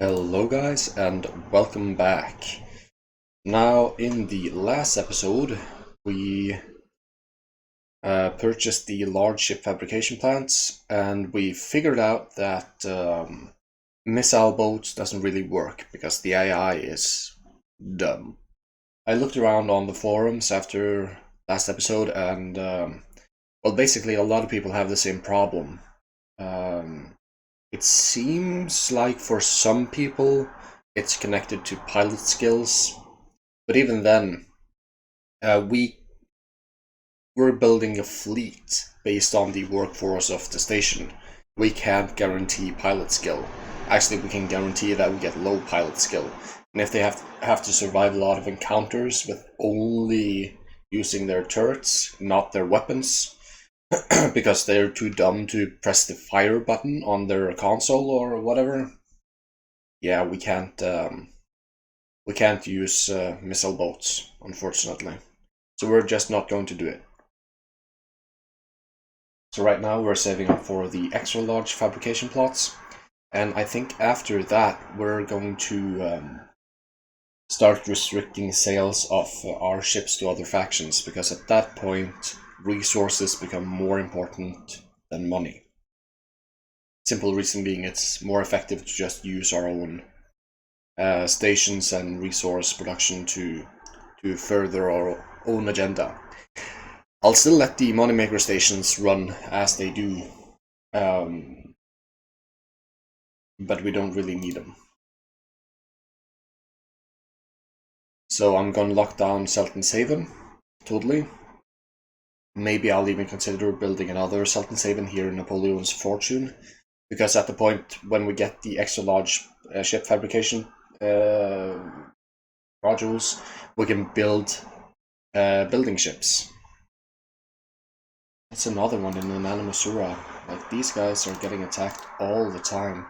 Hello guys and welcome back. Now in the last episode we purchased the large ship fabrication plants and we figured out that missile boats doesn't really work because the AI is dumb. I looked around on the forums after last episode and well, basically a lot of people have the same problem. It seems like for some people it's connected to pilot skills, but even then, we're building a fleet based on the workforce of the station. We can't guarantee pilot skill. Actually, we can guarantee that we get low pilot skill. And if they have to survive a lot of encounters with only using their turrets, not their weapons, because they're too dumb to press the fire button on their console or whatever. Yeah, we can't use missile boats, unfortunately. So we're just not going to do it. So right now we're saving up for the extra large fabrication plots, and I think after that we're going to start restricting sales of our ships to other factions, because at that point resources become more important than money. Simple reason being it's more effective to just use our own stations and resource production to further our own agenda. I'll still let the moneymaker stations run as they do, but we don't really need them. So I'm gonna lock down Sultan's Haven, totally. Maybe I'll even consider building another Sultan's Haven here in Napoleon's Fortune, because at the point when we get the extra large ship fabrication modules, we can build building ships. That's another one in Anonymousura. Like, these guys are getting attacked all the time.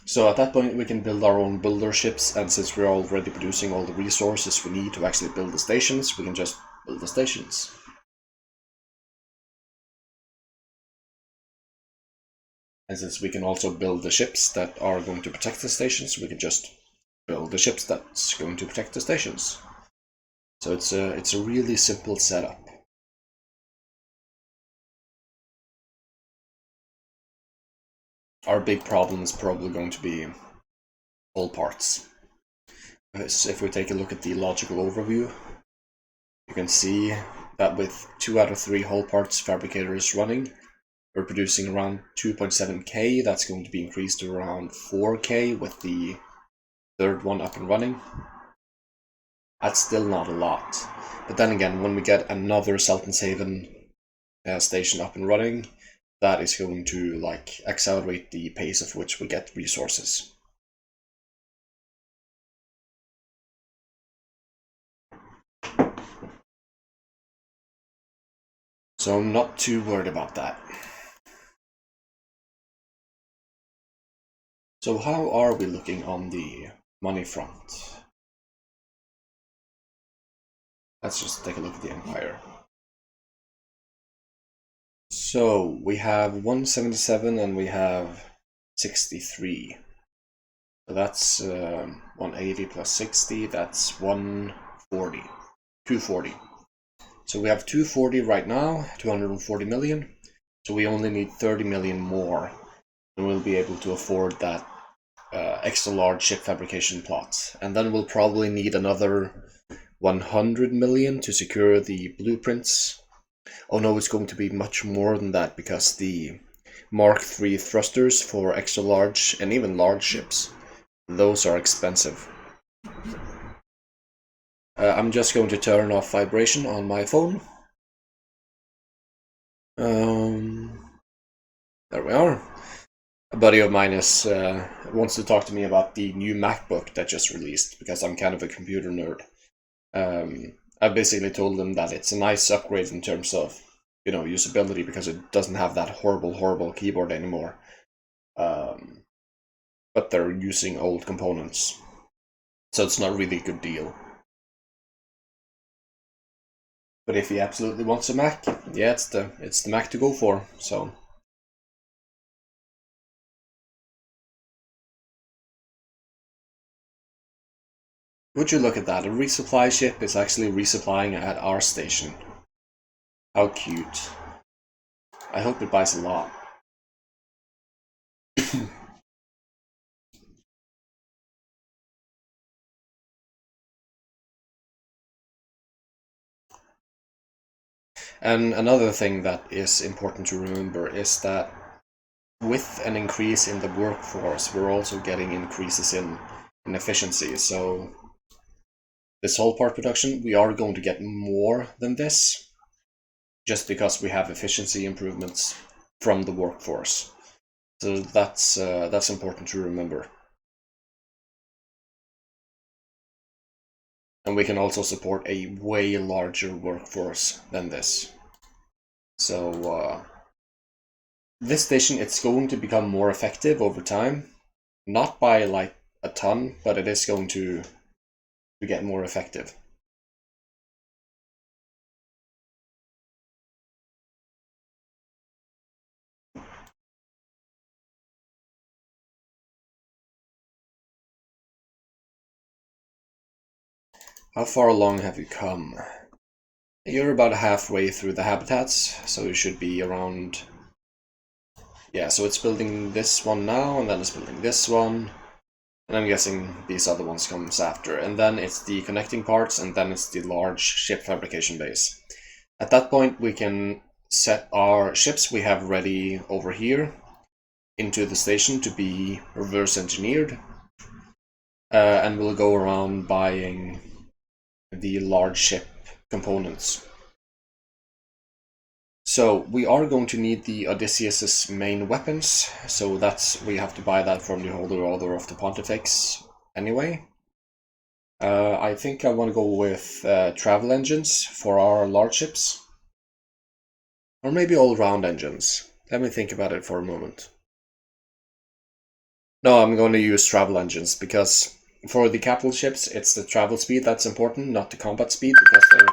So at that point we can build our own builder ships, and since we're already producing all the resources we need to actually build the stations, we can just build the stations. And since we can also build the ships that are going to protect the stations, we can just build the ships that's going to protect the stations. So it's a really simple setup. Our big problem is probably going to be all parts. So if we take a look at the logical overview, you can see that with 2 out of 3 hull parts fabricators running, we're producing around 2.7k. That's going to be increased to around 4k with the third one up and running. That's still not a lot. But then again, when we get another Sultan's Haven station up and running, that is going to like accelerate the pace of which we get resources. So I'm not too worried about that. So how are we looking on the money front? Let's just take a look at the Empire. So we have 177 and we have 63. So that's 180 plus 60, that's 140. 240. So we have 240 right now, 240 million. So we only need 30 million more, and we'll be able to afford that extra large ship fabrication plot. And then we'll probably need another 100 million to secure the blueprints. Oh no, it's going to be much more than that, because the Mark III thrusters for extra large and even large ships, those are expensive. I'm just going to turn off vibration on my phone. There we are. A buddy of mine wants to talk to me about the new MacBook that just released, because I'm kind of a computer nerd. I basically told him that it's a nice upgrade in terms of, usability, because it doesn't have that horrible keyboard anymore. But they're using old components, so it's not really a good deal. But if he absolutely wants a Mac, yeah, it's the Mac to go for. So would you look at that? A resupply ship is actually resupplying at our station. How cute. I hope it buys a lot. And another thing that is important to remember is that with an increase in the workforce, we're also getting increases in efficiency. So this whole part production, we are going to get more than this just because we have efficiency improvements from the workforce. So that's important to remember. And we can also support a way larger workforce than this. So this station, it's going to become more effective over time. Not by like a ton, but it is going to get more effective. How far along have you come? You're about halfway through the habitats, so you should be around... Yeah, so it's building this one now, and then it's building this one. And I'm guessing these other ones comes after. And then it's the connecting parts, and then it's the large ship fabrication base. At that point, we can set our ships we have ready over here into the station to be reverse engineered. And we'll go around buying the large ship components. So we are going to need the Odysseus's main weapons, so we have to buy that from the Holy Order of the Pontifex anyway. I think I want to go with travel engines for our large ships. Or maybe all-round engines. Let me think about it for a moment. No, I'm going to use travel engines because for the capital ships, it's the travel speed that's important, not the combat speed, because they're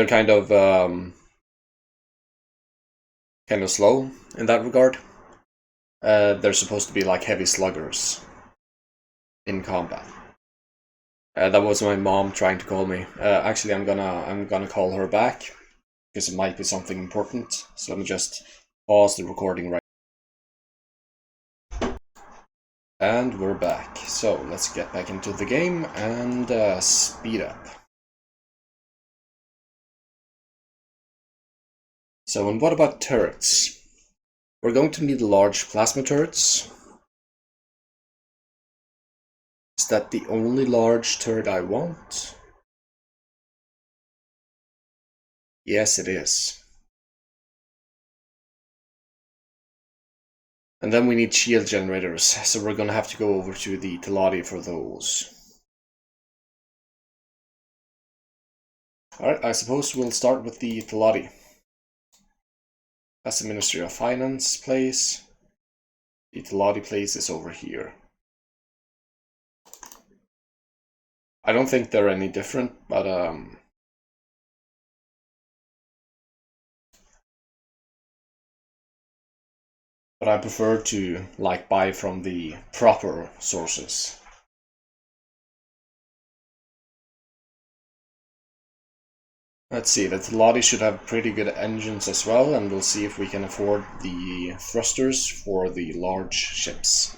kind of slow in that regard. They're supposed to be like heavy sluggers in combat. That was my mom trying to call me. Actually, I'm gonna call her back because it might be something important. So let me just pause the recording right. And we're back. So let's get back into the game and speed up. So, and what about turrets? We're going to need large plasma turrets. Is that the only large turret I want? Yes, it is. And then we need shield generators, so we're gonna have to go over to the Teladi for those. Alright, I suppose we'll start with the Teladi. That's the Ministry of Finance place. The Teladi place is over here. I don't think they're any different, but I prefer to like buy from the proper sources. Let's see, the Teladi should have pretty good engines as well, and we'll see if we can afford the thrusters for the large ships.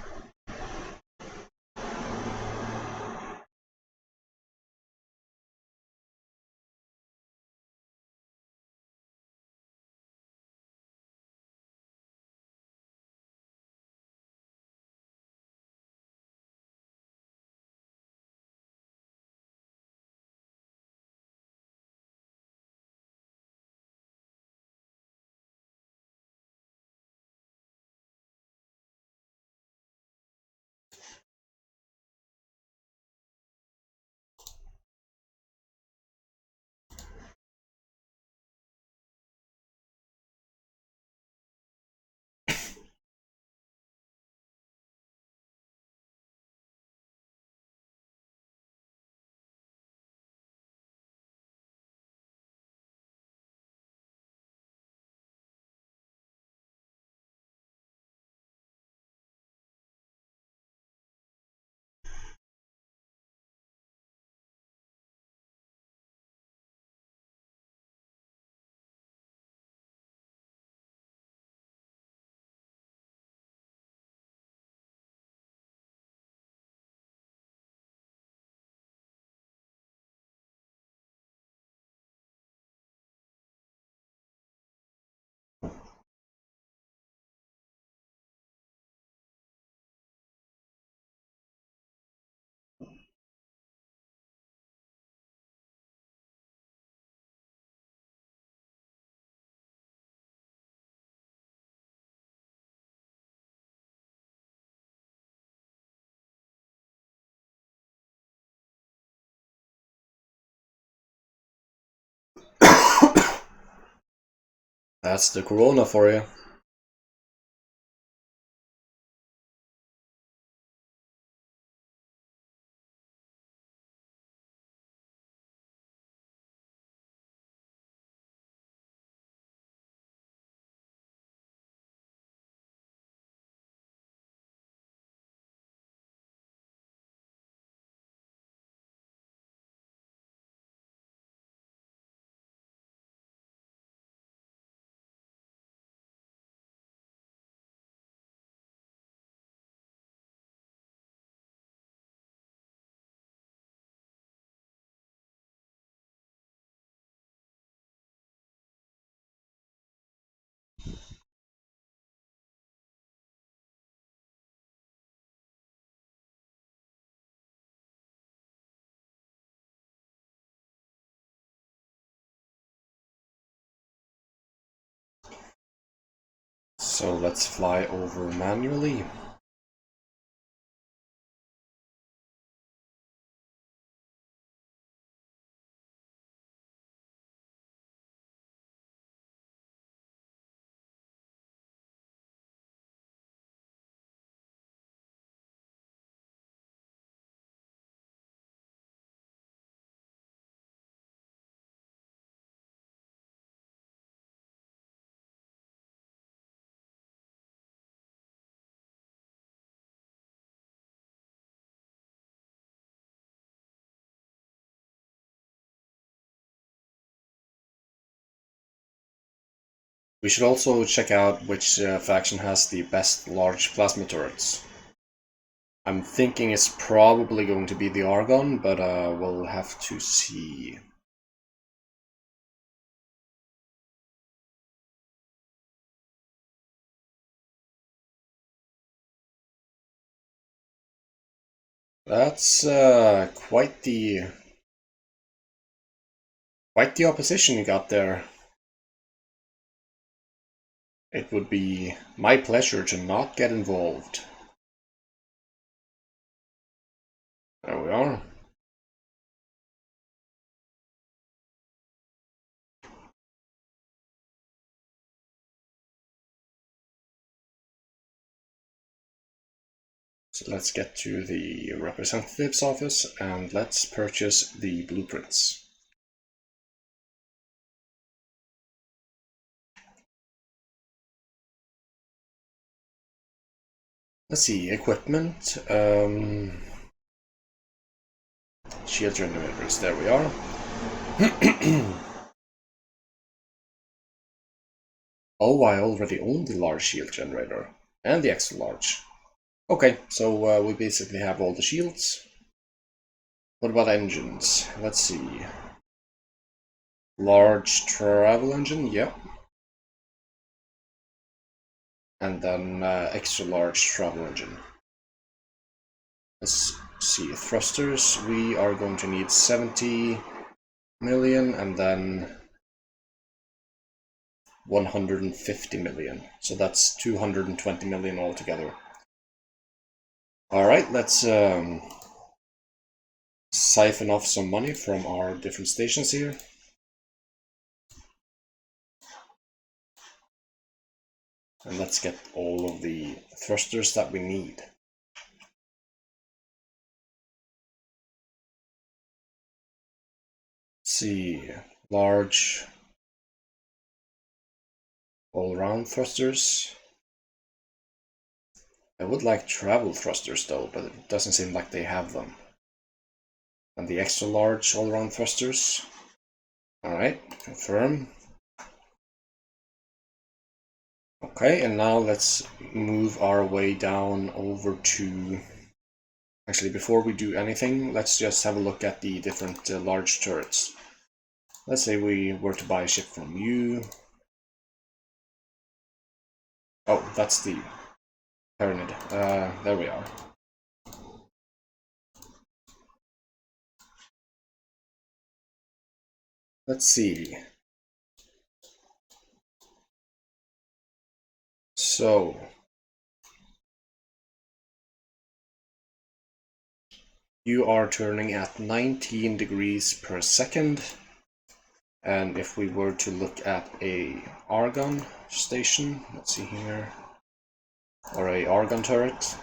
That's the Corona for you. So let's fly over manually. We should also check out which faction has the best large plasma turrets. I'm thinking it's probably going to be the Argon, but we'll have to see. That's quite the opposition you got there. It would be my pleasure to not get involved. There we are. So let's get to the representative's office and let's purchase the blueprints. Let's see, equipment. Shield generators, there we are. Oh, I already own the large shield generator and the extra large. Okay, so we basically have all the shields. What about engines? Let's see. Large travel engine, yeah. And then extra large travel engine. Let's see, thrusters, we are going to need 70 million and then 150 million. So that's 220 million altogether. Alright, let's siphon off some money from our different stations here. And let's get all of the thrusters that we need. Let's see, large all-round thrusters. I would like travel thrusters though, but it doesn't seem like they have them. And the extra large all-round thrusters. Alright, confirm. Okay, and now let's move our way down over to... Actually, before we do anything, let's just have a look at the different large turrets. Let's say we were to buy a ship from you. Oh, that's the pyramid. There we are. Let's see. So, you are turning at 19 degrees per second. And if we were to look at a argon station, let's see here, or a argon turret,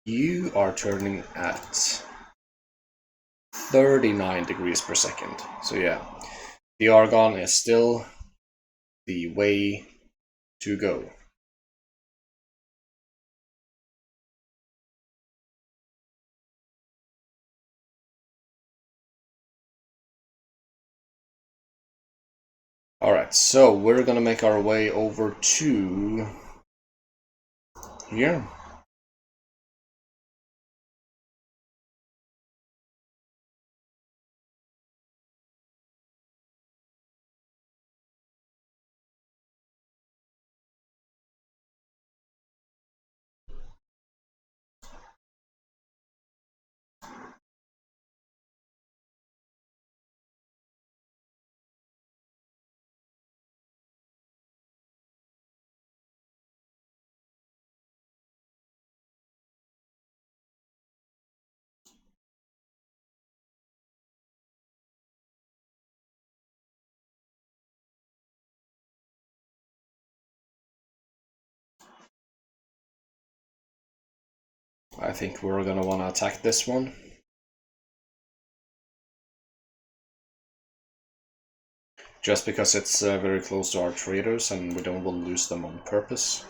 you are turning at 39 degrees per second. So yeah, the argon is still the way to go. Alright, so we're gonna make our way over to here. I think we're gonna want to attack this one. Just because it's very close to our traders and we don't want to lose them on purpose.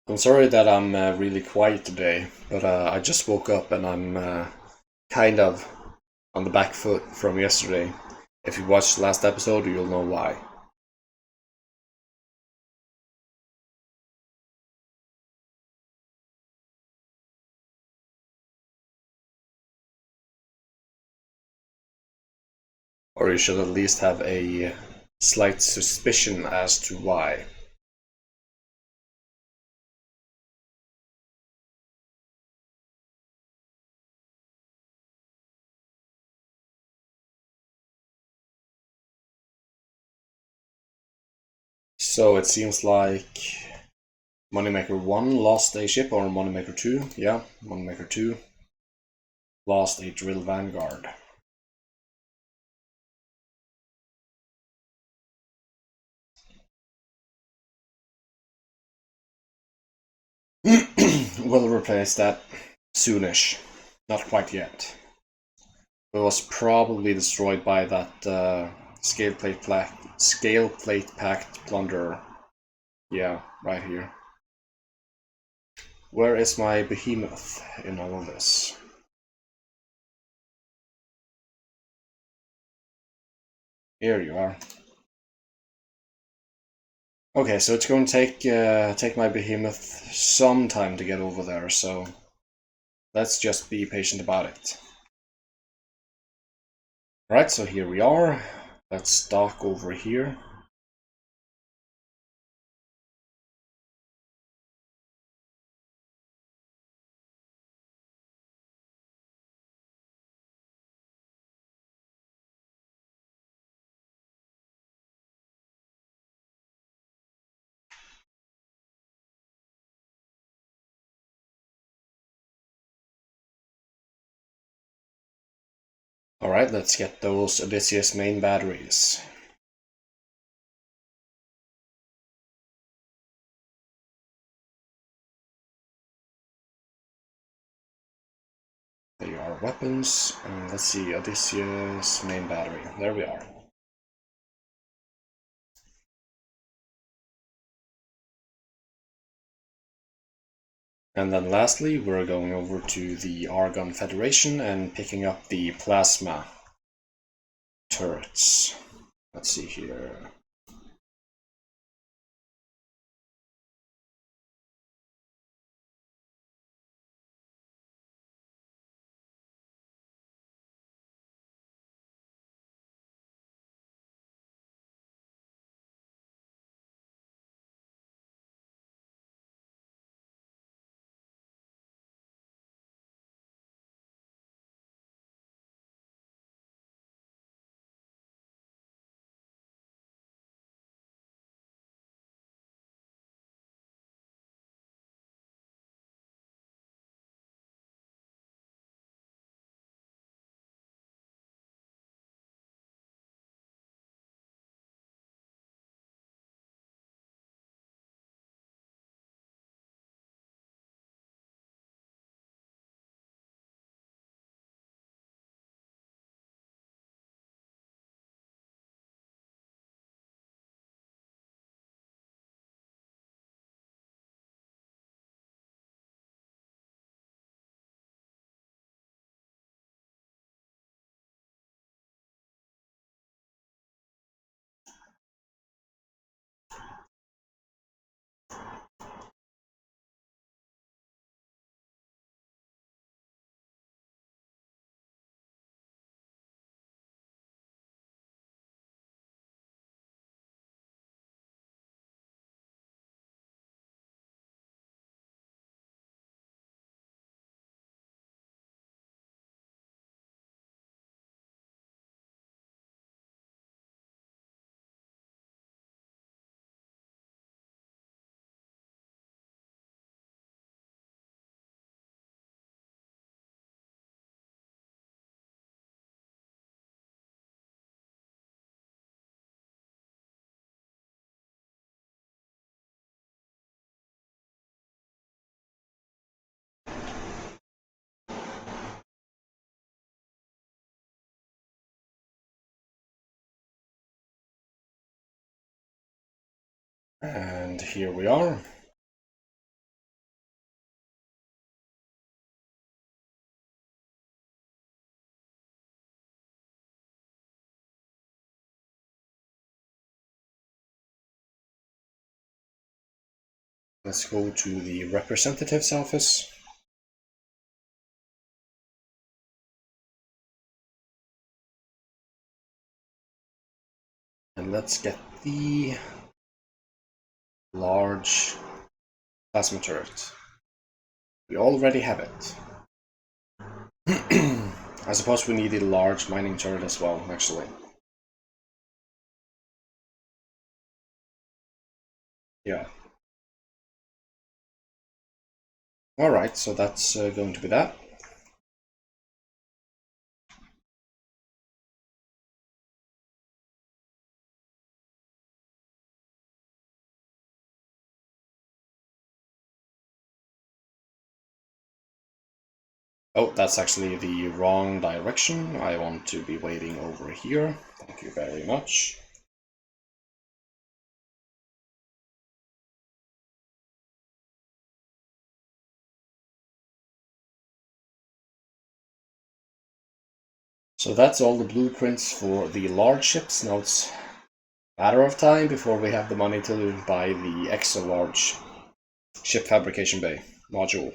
I'm sorry that I'm really quiet today, but I just woke up and I'm kind of on the back foot from yesterday. If you watched the last episode, you'll know why. Or you should at least have a slight suspicion as to why. So it seems like Moneymaker 1 lost a ship, or Moneymaker 2, yeah, Moneymaker 2 lost a Drill Vanguard. We'll replace that soonish. Not quite yet. It was probably destroyed by that scale plate packed plunderer. Yeah, right here. Where is my behemoth in all of this? Here you are. Okay, so it's going to take my behemoth some time to get over there, so let's just be patient about it. Alright, so here we are. Let's dock over here. Alright, let's get those Odysseus main batteries. There are weapons, and let's see, Odysseus main battery. There we are. And then lastly, we're going over to the Argon Federation and picking up the plasma turrets. Let's see here. And here we are. Let's go to the representative's office. And let's get the large plasma turret. We already have it. I suppose we need a large mining turret as well, actually. Yeah. Alright, so that's going to be that. Oh, that's actually the wrong direction. I want to be waiting over here. Thank you very much. So that's all the blueprints for the large ships. Now it's Matter of time before we have the money to buy the extra large ship fabrication bay module.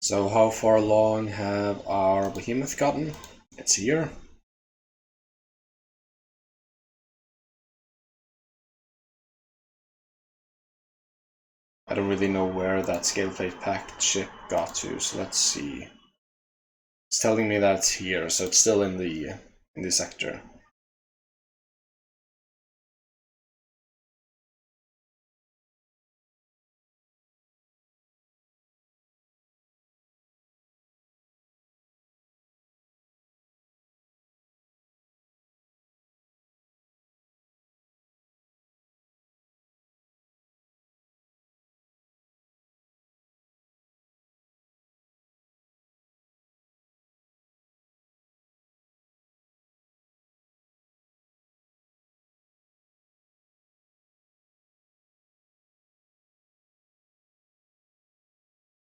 So how far along have our behemoth gotten? It's here. I don't really know where that scale plate packed ship got to, so let's see. It's telling me that it's here, so it's still in the sector.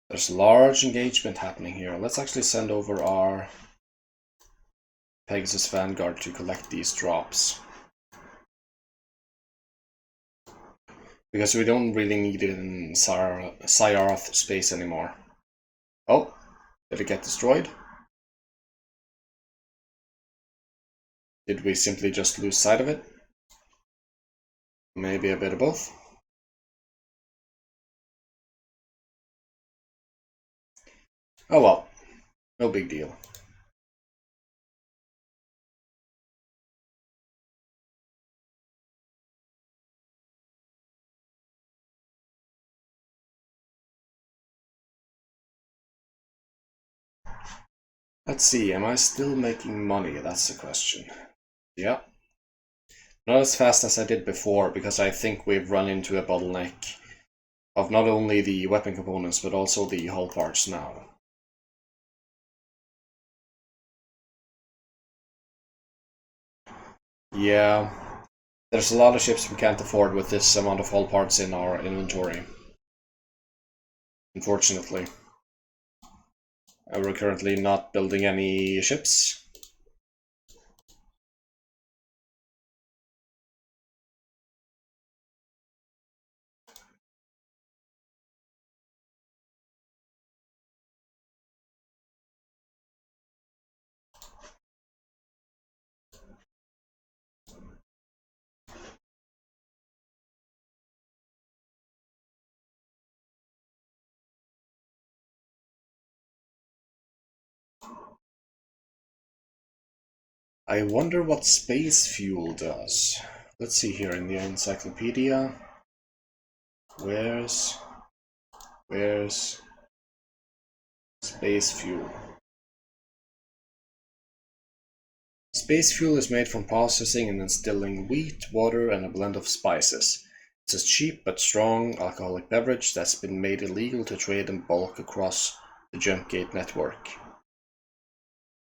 There's large engagement happening here. Let's actually send over our Pegasus Vanguard to collect these drops. Because we don't really need it in Syarath space anymore. Oh, did it get destroyed? Did we simply just lose sight of it? Maybe a bit of both. Oh well, no big deal. Let's see, am I still making money? That's the question. Yeah. Not as fast as I did before, because I think we've run into a bottleneck of not only the weapon components, but also the hull parts now. Yeah, there's a lot of ships we can't afford with this amount of hull parts in our inventory. Unfortunately. We're currently not building any ships. I wonder what space fuel does. Let's see here in the encyclopedia. Where's space fuel? Space fuel is made from processing and instilling wheat, water, and a blend of spices. It's a cheap but strong alcoholic beverage that's been made illegal to trade in bulk across the Jumpgate network.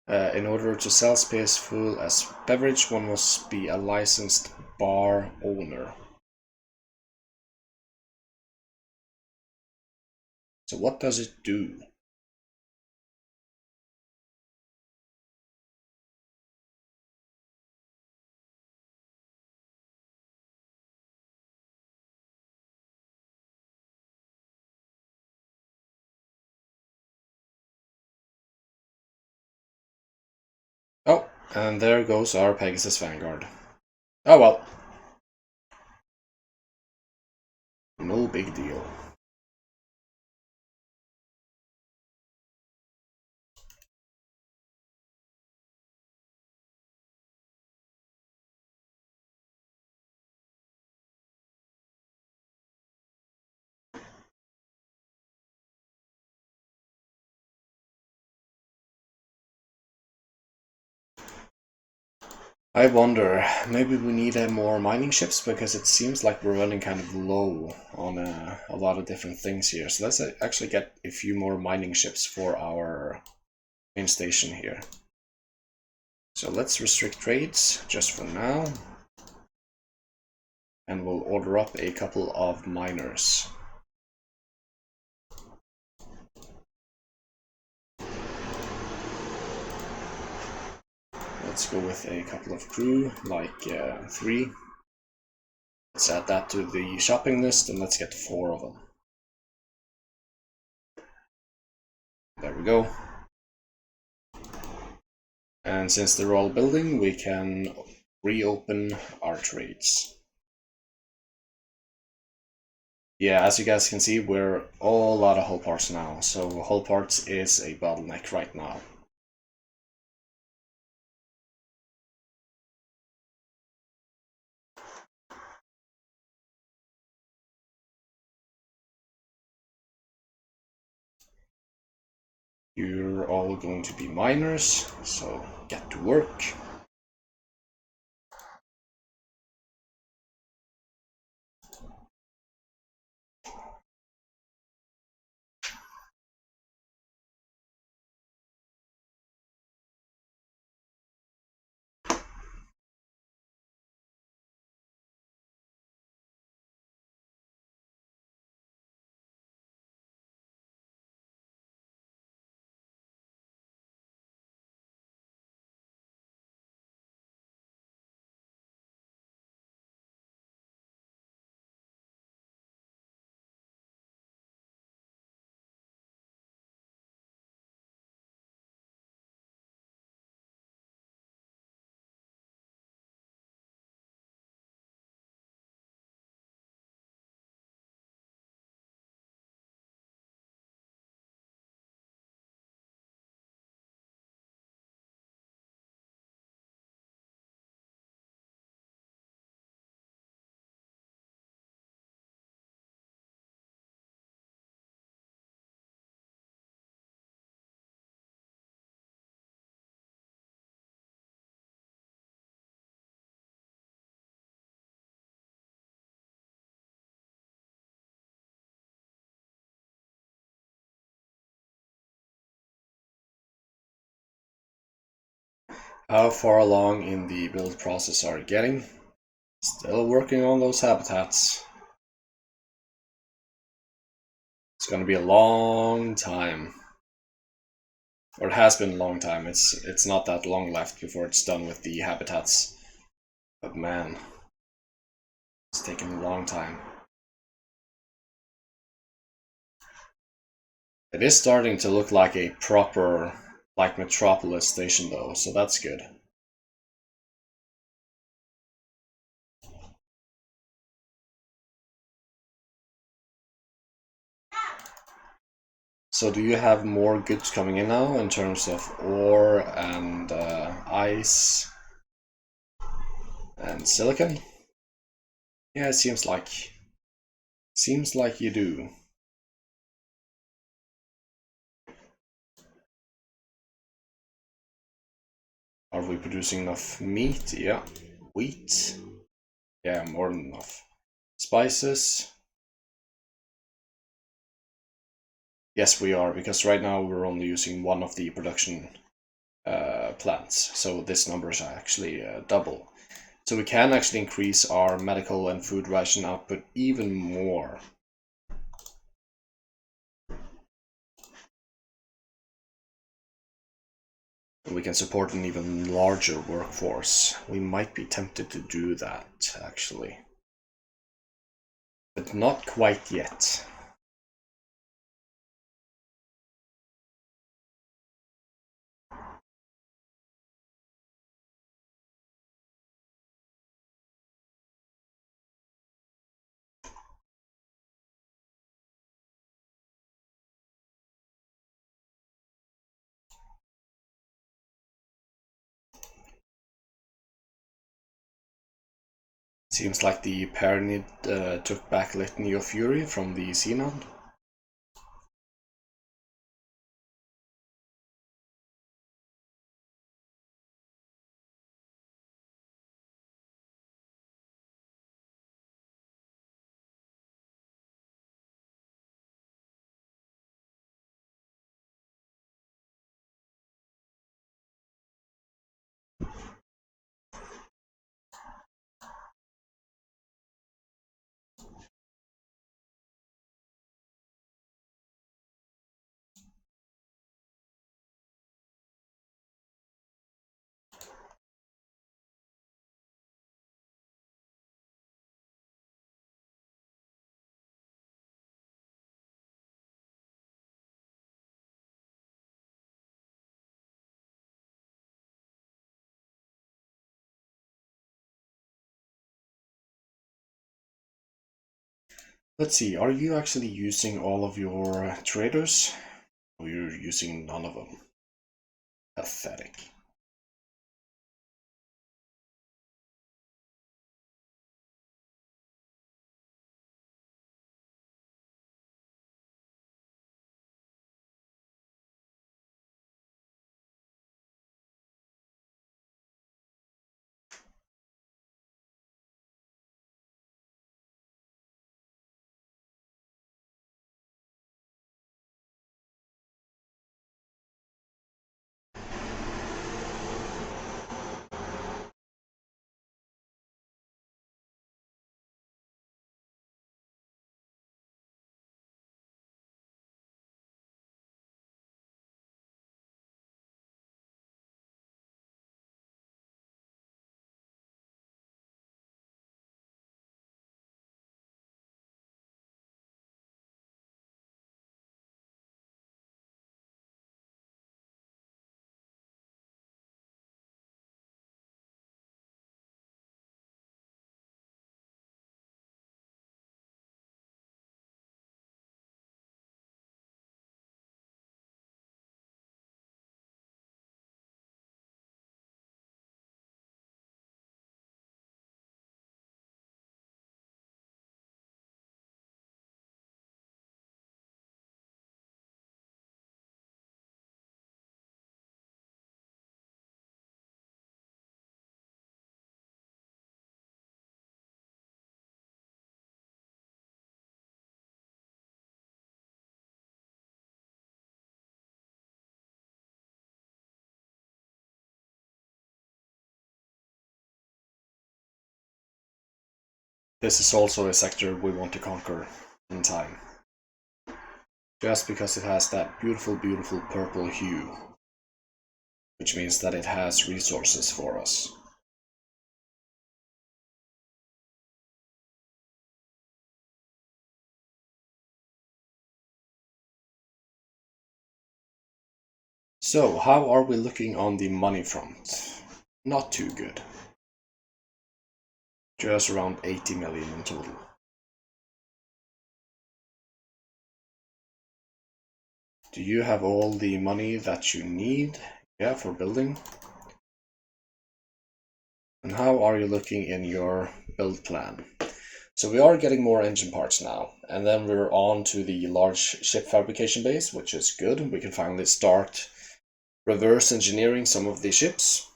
In order to sell space fuel as beverage, one must be a licensed bar owner. So what does it do? Oh, and there goes our Pegasus Vanguard. Oh well. No big deal. I wonder, maybe we need more mining ships because it seems like we're running kind of low on a lot of different things here. So let's actually get a few more mining ships for our main station here. So let's restrict trades just for now. and we'll order up a couple of miners. Let's go with a couple of crew, like 3. Let's add that to the shopping list, and let's get 4 of them. There we go. And since they're all building, we can reopen our trades. Yeah, as you guys can see, we're all out of hull parts now, so hull parts is a bottleneck right now. You're all going to be miners, so get to work. How far along in the build process are you getting? Still working on those habitats. It's gonna be a long time. Or it has been a long time. It's not that long left before it's done with the habitats. But man, it's taken a long time. It is starting to look like a proper, like, metropolis station though, so that's good. So do you have more goods coming in now in terms of ore and ice and silicon? Yeah, it seems like you do. Are we producing enough meat? Yeah. Wheat? Yeah, more than enough. Spices? Yes, we are, because right now we're only using one of the production plants, so this number is actually double. So we can actually increase our medical and food ration output even more. We can support an even larger workforce. We might be tempted to do that, actually. But not quite yet. Seems like the Paranid took back Litany of Fury from the Xenon. Let's see, are you actually using all of your traders? Or you're using none of them? Pathetic. This is also a sector we want to conquer in time. Just because it has that beautiful, beautiful purple hue, which means that it has resources for us. So, how are we looking on the money front? Not too good. Just around 80 million in total. Do you have all the money that you need? Yeah, for building. And how are you looking in your build plan? So we are getting more engine parts now, and then we're on to the large ship fabrication base, which is good. We can finally start reverse engineering some of the ships.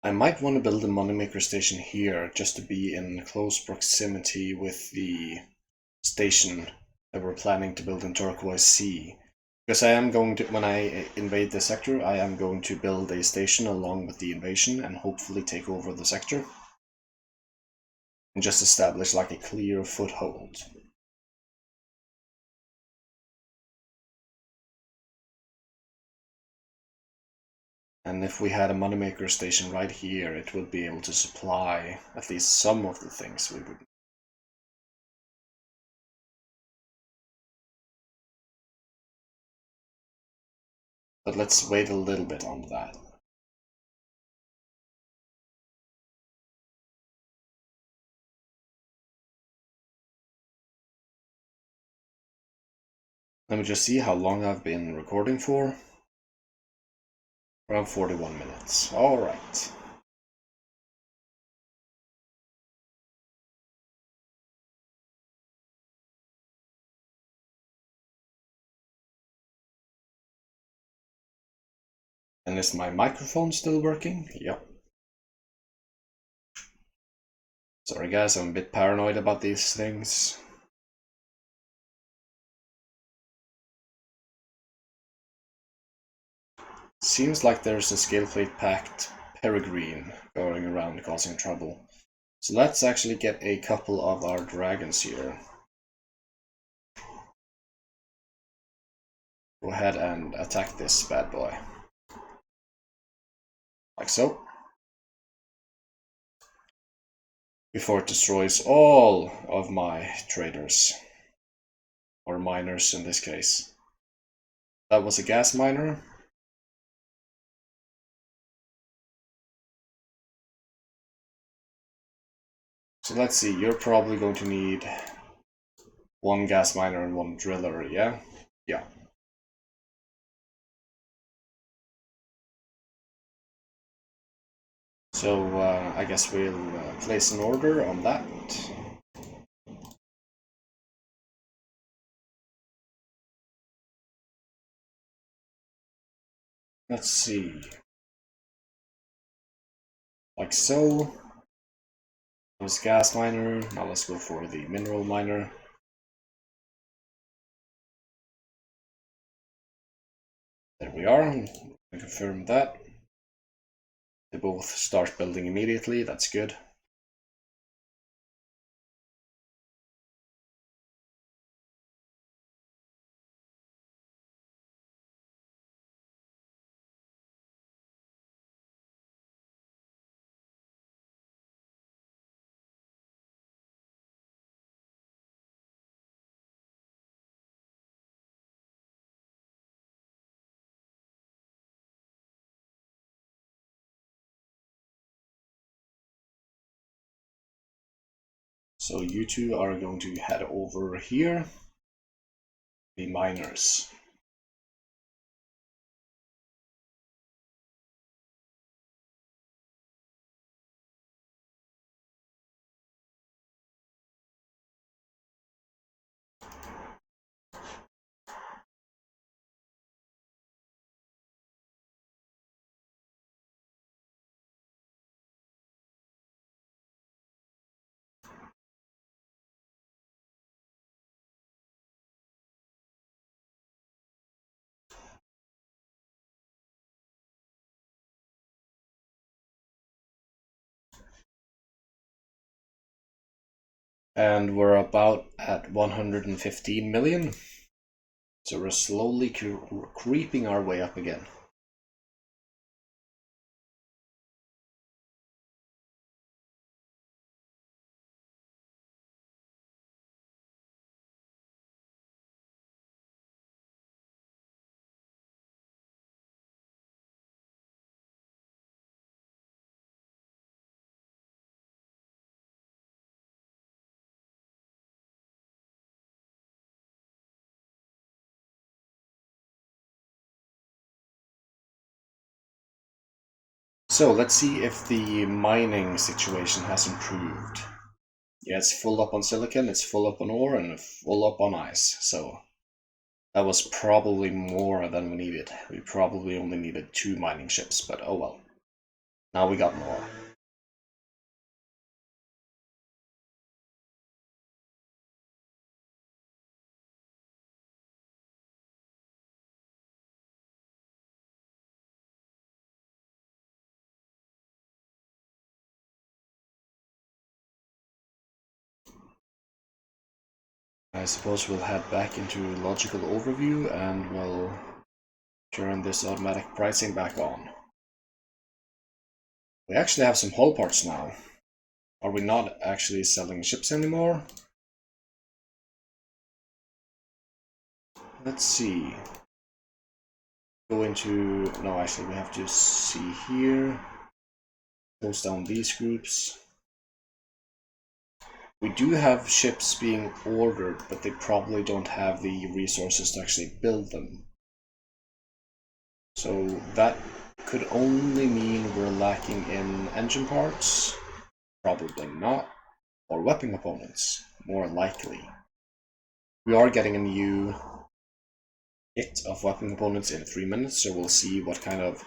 I might want to build a moneymaker station here just to be in close proximity with the station that we're planning to build in Turquoise Sea. Because I am going to, when I invade the sector, I am going to build a station along with the invasion and hopefully take over the sector. And just establish like a clear foothold. And if we had a moneymaker station right here, it would be able to supply at least some of the things we would. But let's wait a little bit on that. Let me just see how long I've been recording for. Around 41 minutes. Alright. And is my microphone still working? Yep. Sorry guys, I'm a bit paranoid about these things. Seems like there's a scale plate packed peregrine going around causing trouble. So let's actually get a couple of our dragons here. Go ahead and attack this bad boy. Like so. Before it destroys all of my traders. Or miners in this case. That was a gas miner. So let's see, you're probably going to need one gas miner and one driller, yeah? Yeah. So I guess we'll place an order on that. Let's see. Like so. That was gas miner. Now let's go for the mineral miner. There we are. I confirm that. They both start building immediately. That's good. So you two are going to head over here. The miners. And we're about at 115 million. So we're slowly creeping our way up again. So let's see if the mining situation has improved. Yeah, it's full up on silicon, it's full up on ore, and full up on ice. So that was probably more than we needed. We probably only needed 2 mining ships, but oh well. Now we got more. I suppose we'll head back into logical overview and we'll turn this automatic pricing back on. We actually have some hull parts now. Are we not actually selling ships anymore? Let's see. Go into... no, actually we have to see here. Close down these groups. We do have ships being ordered, but they probably don't have the resources to actually build them. So that could only mean we're lacking in engine parts. Probably not. Or weapon components, more likely. We are getting a new hit of weapon components in 3 minutes, so we'll see what kind of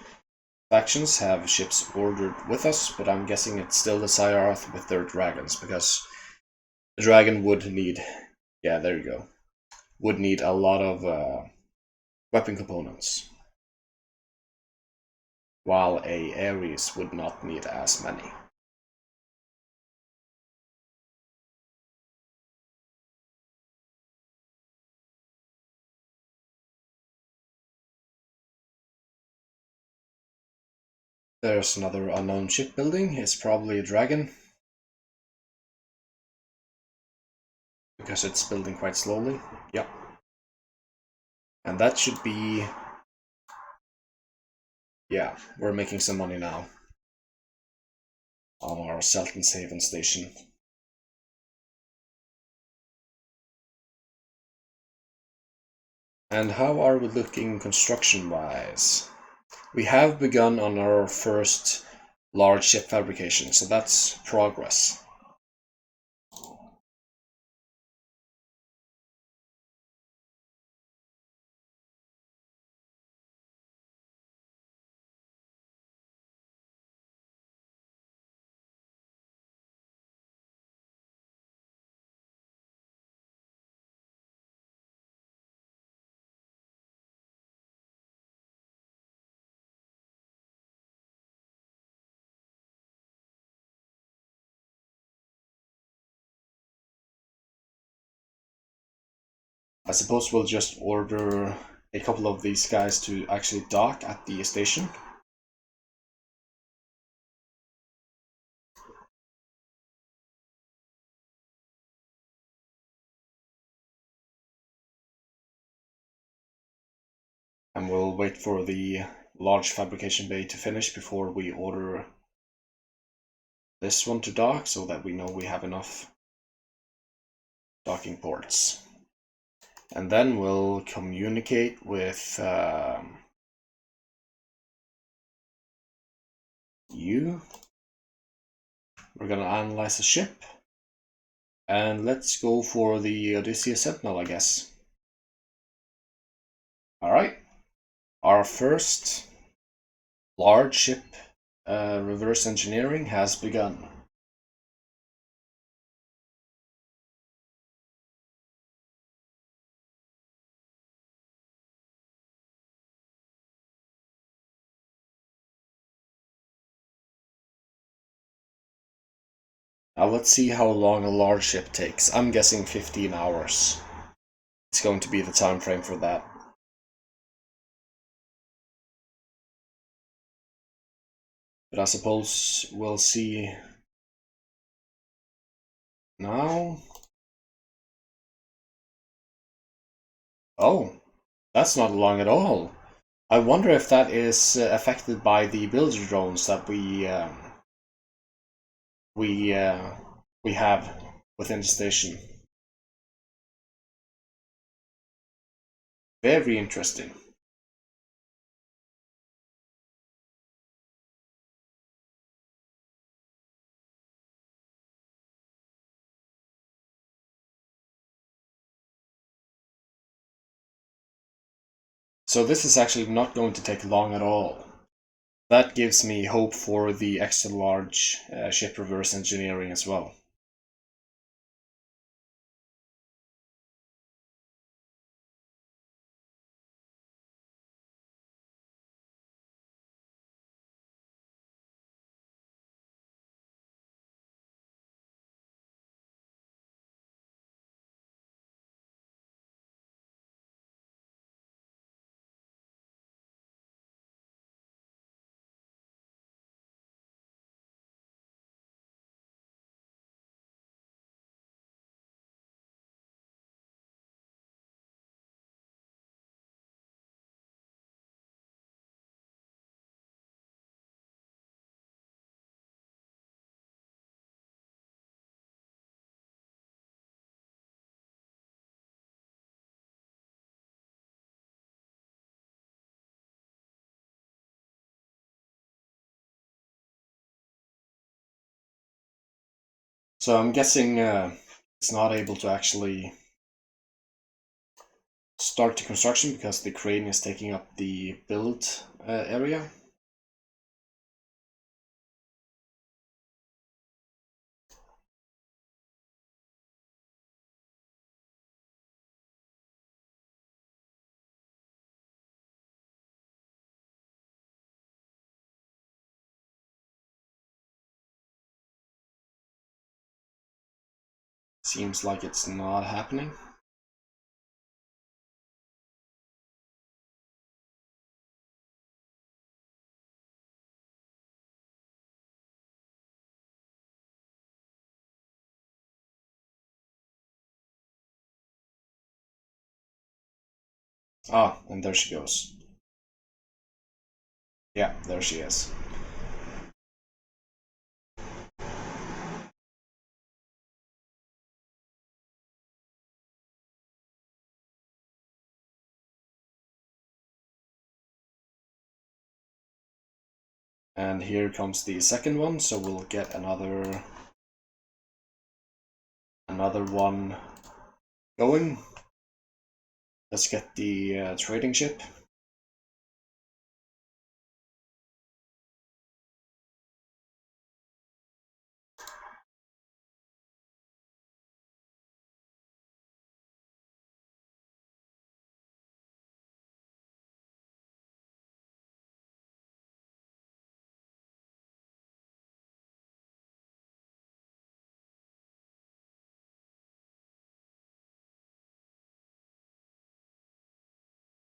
factions have ships ordered with us, but I'm guessing it's still the Scyarth with their dragons, because the dragon would need, yeah, there you go, would need a lot of weapon components, while a Ares would not need as many. There's another unknown ship building. It's probably a dragon, because it's building quite slowly. Yep. And that should be... yeah, we're making some money now on our Selton's Haven station. And how are we looking construction-wise? We have begun on our first large ship fabrication, so that's progress. I suppose we'll just order a couple of these guys to actually dock at the station. And we'll wait for the large fabrication bay to finish before we order this one to dock, so that we know we have enough docking ports. And then we'll communicate with you. We're gonna analyze the ship. And let's go for the Odysseus Sentinel, I guess. Alright. Our first large ship reverse engineering has begun. Now let's see how long a large ship takes. I'm guessing 15 hours. It's going to be the time frame for that. But I suppose we'll see now. Oh, that's not long at all. I wonder if that is affected by the builder drones that we have within the station. Very interesting. So this is actually not going to take long at all. That gives me hope for the extra large ship reverse engineering as well. So I'm guessing it's not able to actually start the construction because the crane is taking up the build area. Seems like it's not happening. Ah, and there she goes. Yeah, there she is. And here comes the second one, so we'll get another one going. Let's get the trading ship.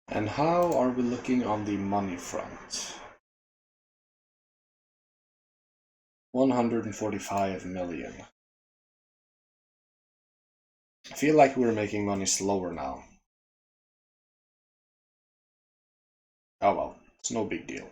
And how are we looking on the money front? 145 million. I feel like we're making money slower now. Oh well, it's no big deal.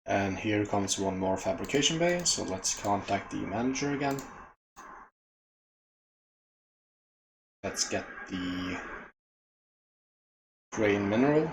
And here comes one more fabrication bay, so let's contact the manager again. Let's get the grain mineral.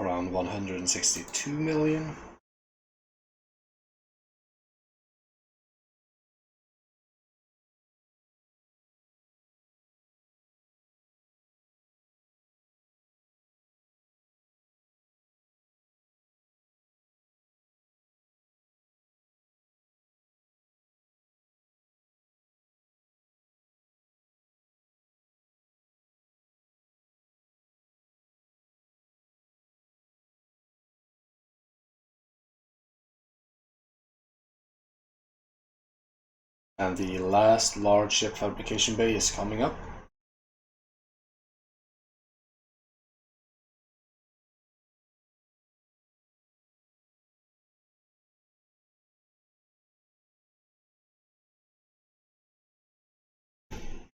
around 162 million. And the last large ship fabrication bay is coming up.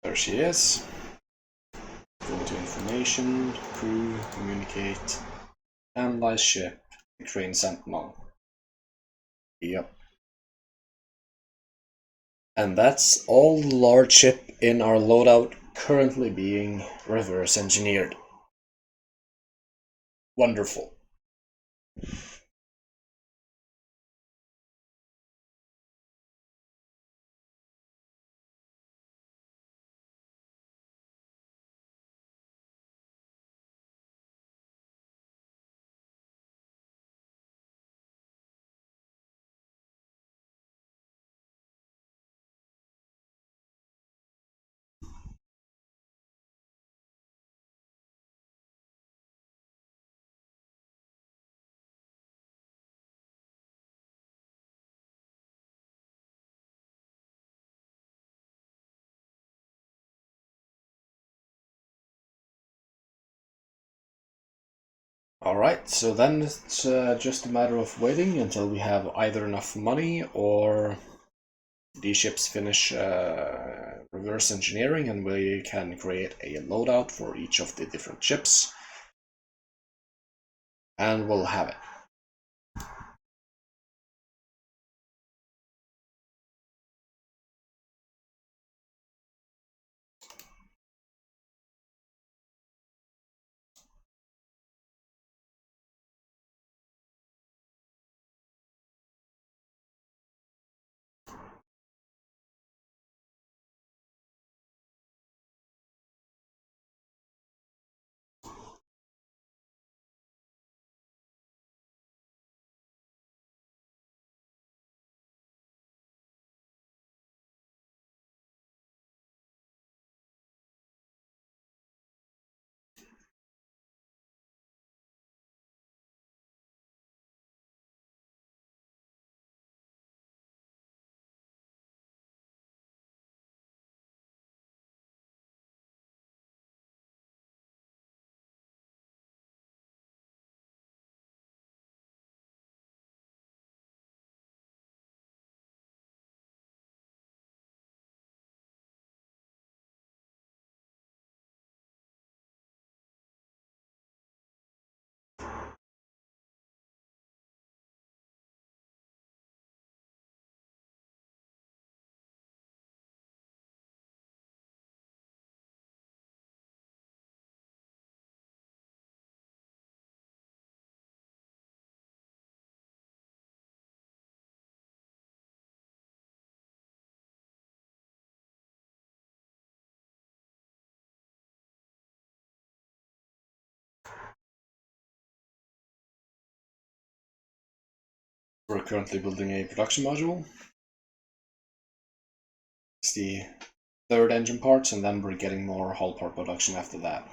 There she is. Going to information, crew, communicate, analyze ship, crane sentinel. Yep. And that's all the large ship in our loadout currently being reverse engineered. Wonderful. Alright, so then it's just a matter of waiting until we have either enough money or these ships finish reverse engineering and we can create a loadout for each of the different ships. And we'll have it. We're currently building a production module. It's the third engine parts, and then we're getting more hull part production after that.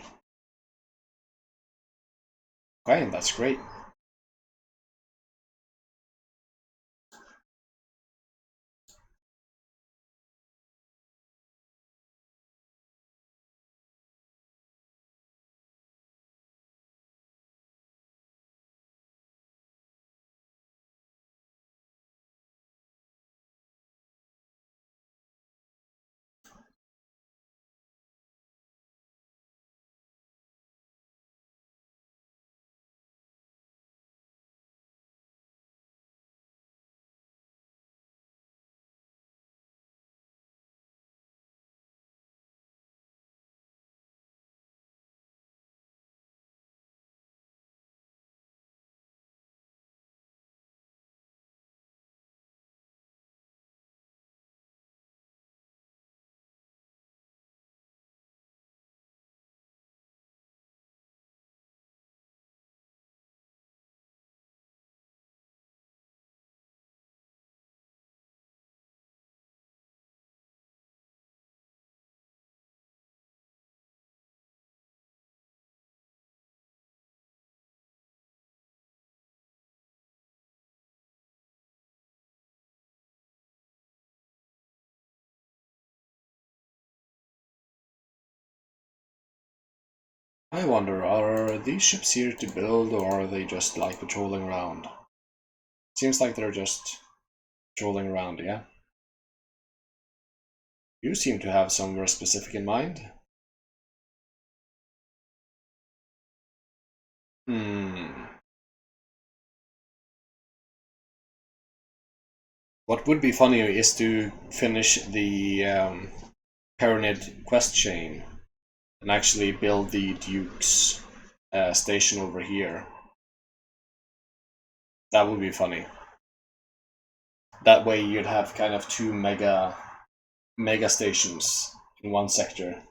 Okay, that's great. I wonder, are these ships here to build, or are they just like patrolling around? Seems like they're just patrolling around, yeah? You seem to have somewhere specific in mind. What would be funny is to finish the Pyramid quest chain and actually build the Duke's station over here. That would be funny. That way you'd have kind of two mega stations in one sector.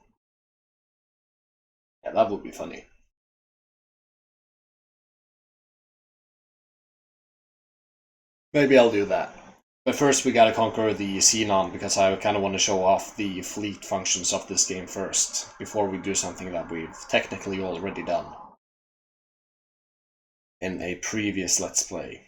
Yeah, that would be funny. Maybe I'll do that. But first we gotta conquer the Xenon, because I kind of want to show off the fleet functions of this game first, before we do something that we've technically already done in a previous Let's Play.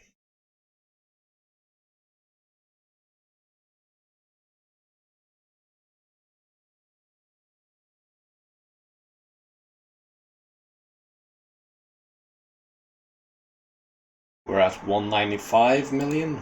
We're at 195 million.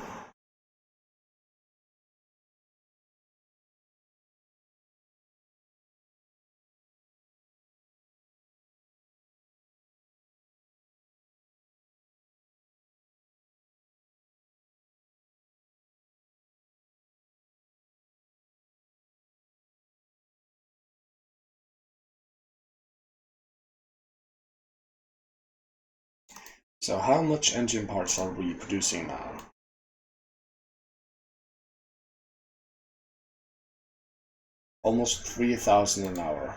So how much engine parts are we producing now? Almost 3,000 an hour.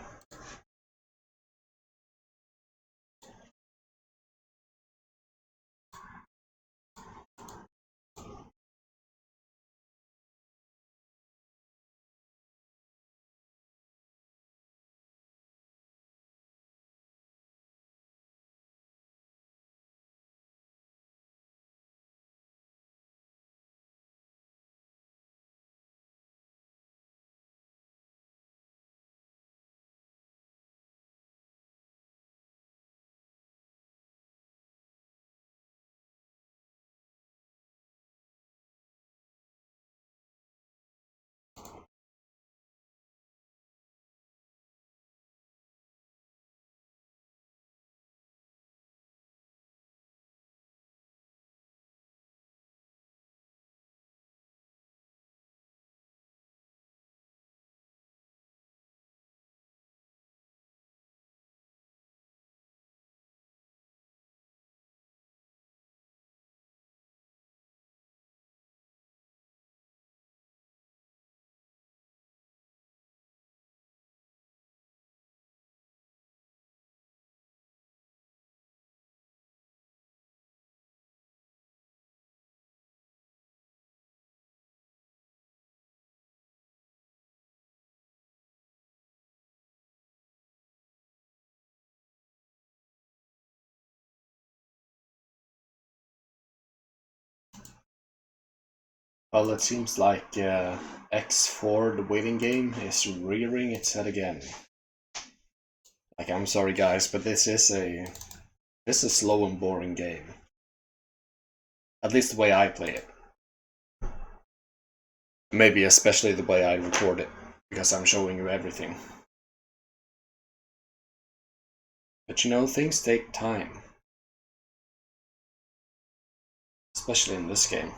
Well, it seems like X4, the waiting game, is rearing its head again. Like, I'm sorry guys, but this is a slow and boring game. At least the way I play it. Maybe especially the way I record it, because I'm showing you everything. But you know, things take time. Especially in this game.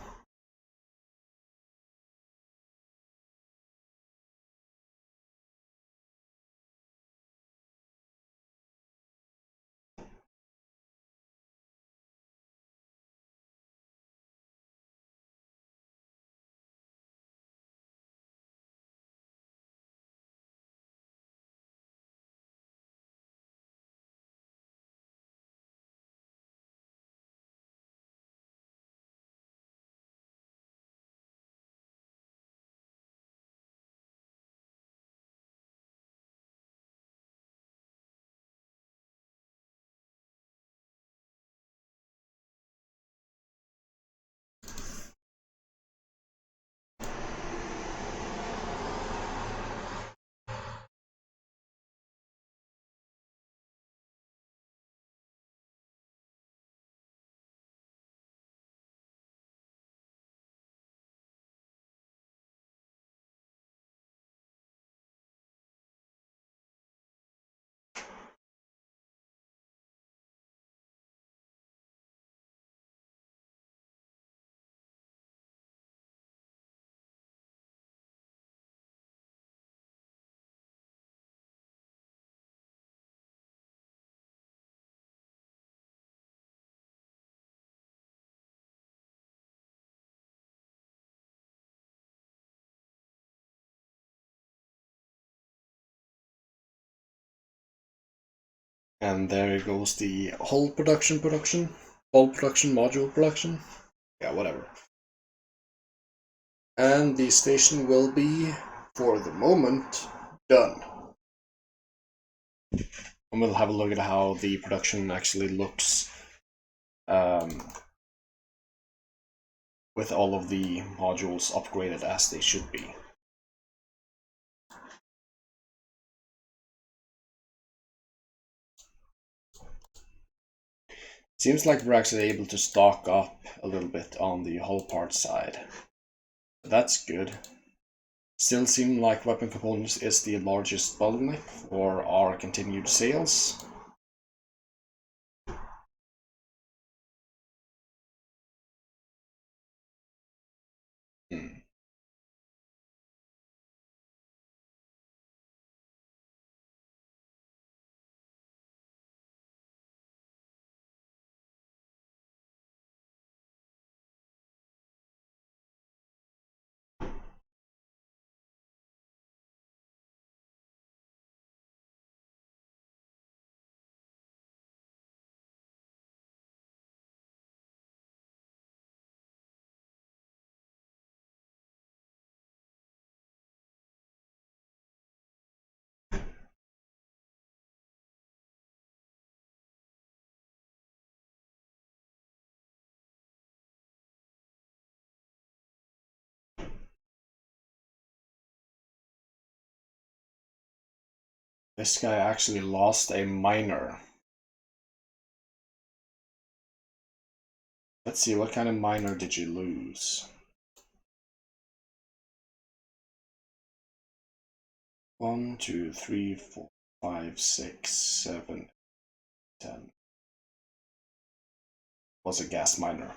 And there goes the whole production, whole production, module production. Yeah, whatever. And the station will be, for the moment, done. And we'll have a look at how the production actually looks with all of the modules upgraded as they should be. Seems like we're actually able to stock up a little bit on the hull part side. That's good. Still seem like weapon components is the largest bottleneck for our continued sales. This guy actually lost a miner. Let's see, what kind of miner did you lose? 1, 2, 3, 4, 5, 6, 7, 10. Was a gas miner.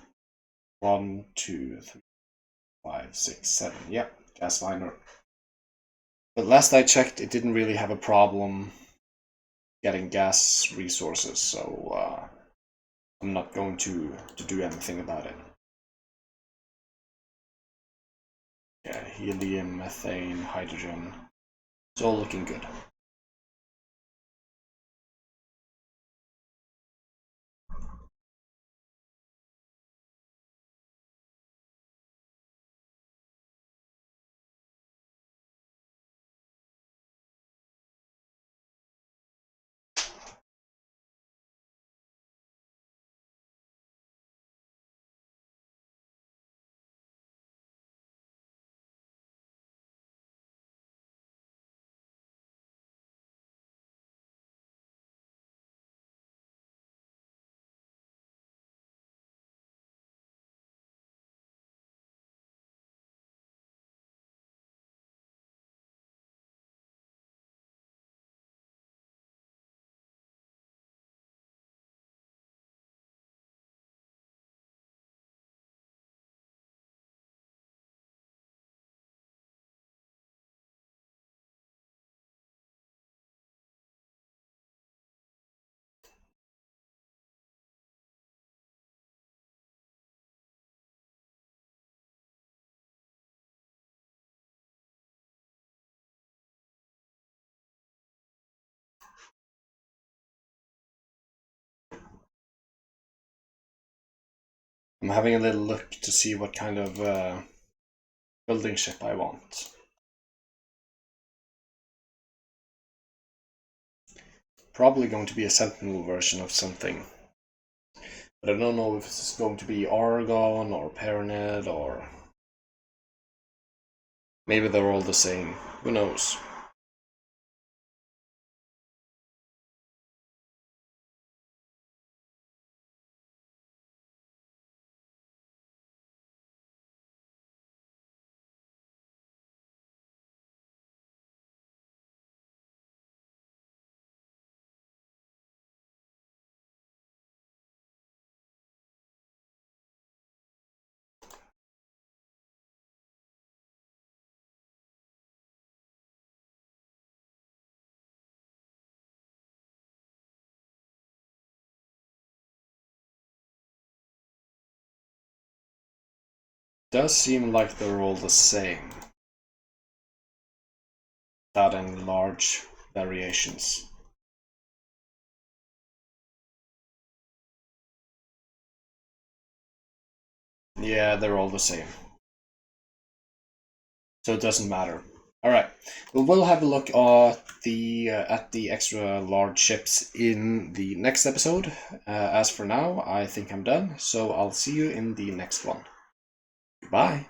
1, 2, 3, 5, 6, 7. Yep, gas miner. But last I checked, it didn't really have a problem getting gas resources, so I'm not going to do anything about it. Yeah, helium, methane, hydrogen. It's all looking good. I'm having a little look to see what kind of building ship I want. Probably going to be a Sentinel version of something. But I don't know if it's going to be Argon or Paraned or... Maybe they're all the same. Who knows? Does seem like they're all the same. Without any large variations. Yeah, they're all the same. So it doesn't matter. All right, we'll have a look at the extra large ships in the next episode. As for now, I think I'm done. So I'll see you in the next one. Goodbye.